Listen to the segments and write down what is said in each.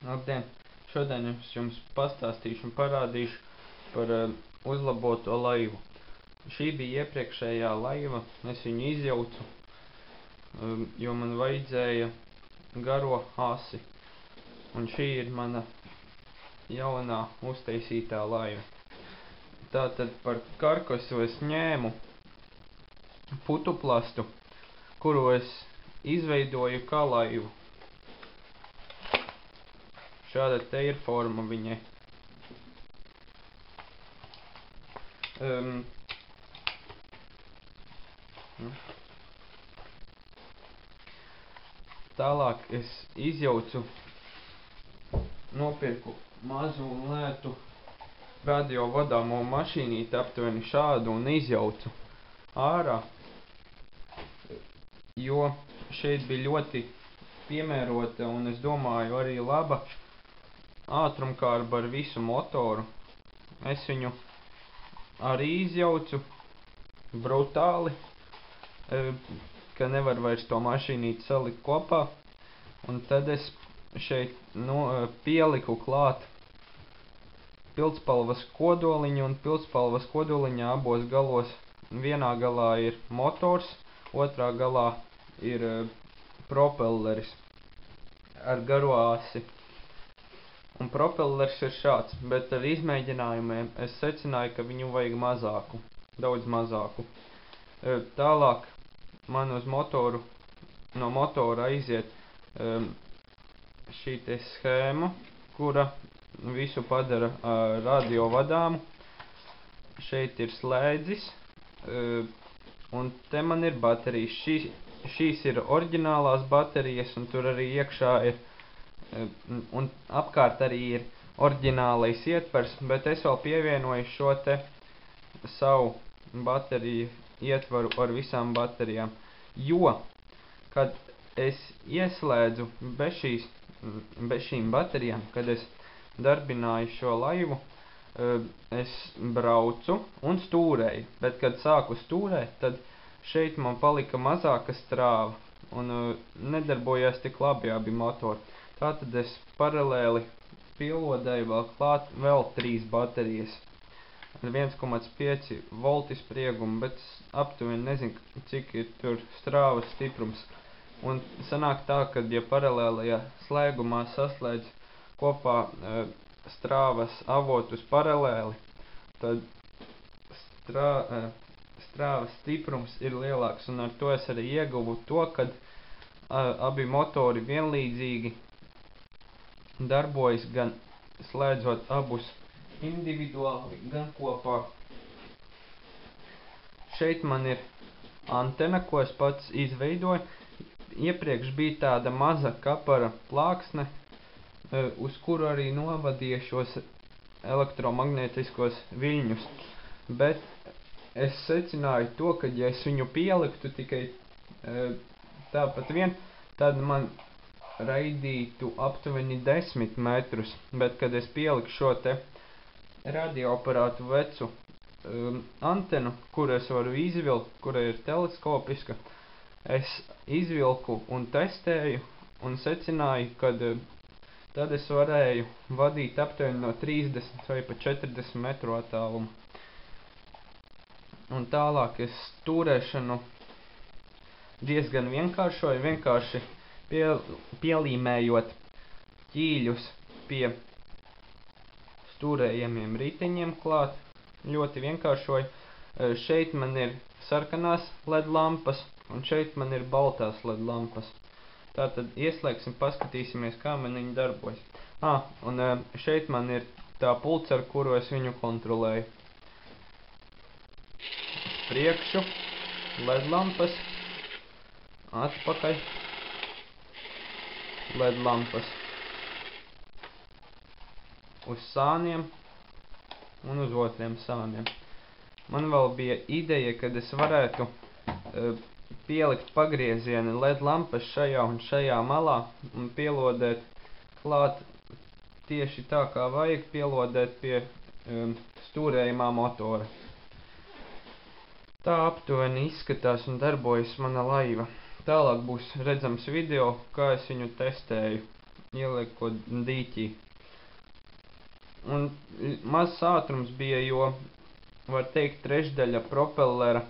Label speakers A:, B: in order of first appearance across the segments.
A: Labdien! Šodien es jums pastāstīšu un parādīšu par uzlaboto laivu. Šī bija iepriekšējā laiva, es viņu izjaucu, jo man vajadzēja garo asi. Un šī ir mana jaunā uztaisītā laiva. Tātad par karkasu es ņēmu putuplastu, kuru es izveidoju kā laivu. Šāda te ir forma viņai. Tālāk es izjaucu, nopirku mazu un lētu radio vadāmo mašīnīti aptuveni šādu un izjaucu ārā, jo šeit bija ļoti piemērota un es domāju arī laba ātrumkārba ar visu motoru. Es viņu arī izjaucu brutāli, ka nevar vairs to mašīnīti salikt kopā. Un tad es šeit pieliku klāt pildspalvas kodoliņu, un pildspalvas kodoliņā abos galos, vienā galā ir motors, otrā galā ir propelleris ar garo asi. Un propellers ir šāds, bet ar izmēģinājumiem es secināju, ka viņu vajag mazāku, daudz mazāku. Tālāk man uz motoru, no motora aiziet šī te schēma, kura visu padara radio vadāmu. Šeit ir slēdzis, un te man ir baterijas. Šīs ir oriģinālās baterijas, un tur arī iekšā ir, un apkārt arī ir oriģinālais ietvers, bet es vēl pievienoju šo te savu bateriju ietvaru ar visām baterijām. Jo, kad es ieslēdzu bez šīm baterijām, kad es darbināju šo laivu, es braucu un stūrēju, bet kad sāku stūrēt, tad šeit man palika mazāka strāva un nedarbojās tik labi abi motori. Tātad es paralēli pielodēju vēl klāt vēl 3 baterijas ar 1,5 volti spriegumu, bet aptuveni nezinu, cik ir tur strāvas stiprums. Un sanāk tā, ka ja paralēlajā slēgumā saslēdz kopā strāvas avotus paralēli, tad strāvas stiprums ir lielāks, un ar to es arī ieguvu to, kad abi motori vienlīdzīgi darbojas, gan slēdzot abus individuāli, gan kopā. Šeit man ir antena, ko es pats izveidoju. Iepriekš bija tāda maza kapara plāksne, uz kuru arī novadīja šos elektromagnētiskos viļņus. Bet es secināju to, ka ja es viņu pieliktu tikai tāpat vien, tad man raidītu aptuveni 10 metrus, bet kad es pieliku šo te radioaparātu vecu antenu, kuru es varu izvilkt, kura ir teleskopiska, es izvilku un testēju un secināju, kad tad es varēju vadīt aptuveni no 30 vai pa 40 metru attālumu. Un tālāk es stūrēšanu diezgan vienkāršoju, vienkārši pielīmējot ķīļus pie stūrējamiem riteņiem klāt, ļoti vienkāršoju. Šeit man ir sarkanās LED lampas, un šeit man ir baltās LED lampas. Tātad ieslēgsim, paskatīsimies, kā man viņi darbojas. Un šeit man ir tā pults, ar kuru es viņu kontrolēju. Priekšu LED lampas, atpakaļ LED lampas, uz sāniem un uz otriem sāniem. Man vēl bija ideja, kad es varētu pielikt pagrieziena LED lampas šajā un šajā malā un pielodēt klāt tieši tā, kā vajag pielodēt pie stūrējumā motora. Tā aptuveni izskatās un darbojas mana laiva. Tālāk būs redzams video, kā es viņu testēju ieliekot dīķī. Un mazs ātrums bija, jo, var teikt, trešdaļa propellera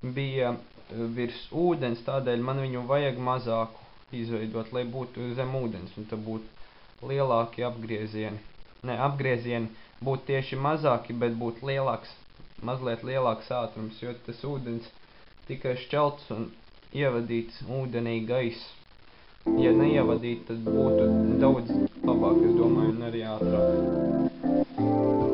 A: bija virs ūdens, tādēļ man viņu vajag mazāku izveidot, lai būtu zem ūdens, un tad būtu lielāki apgriezieni. Ne, apgriezieni būtu tieši mazāki, bet būtu lielāks, mazliet lielāks ātrums, jo tas ūdens tikai šķelts un ievadīts ūdenī gaiss. Ja neievadīt, tad būtu daudz labāk, es domāju, un arī ātrāk.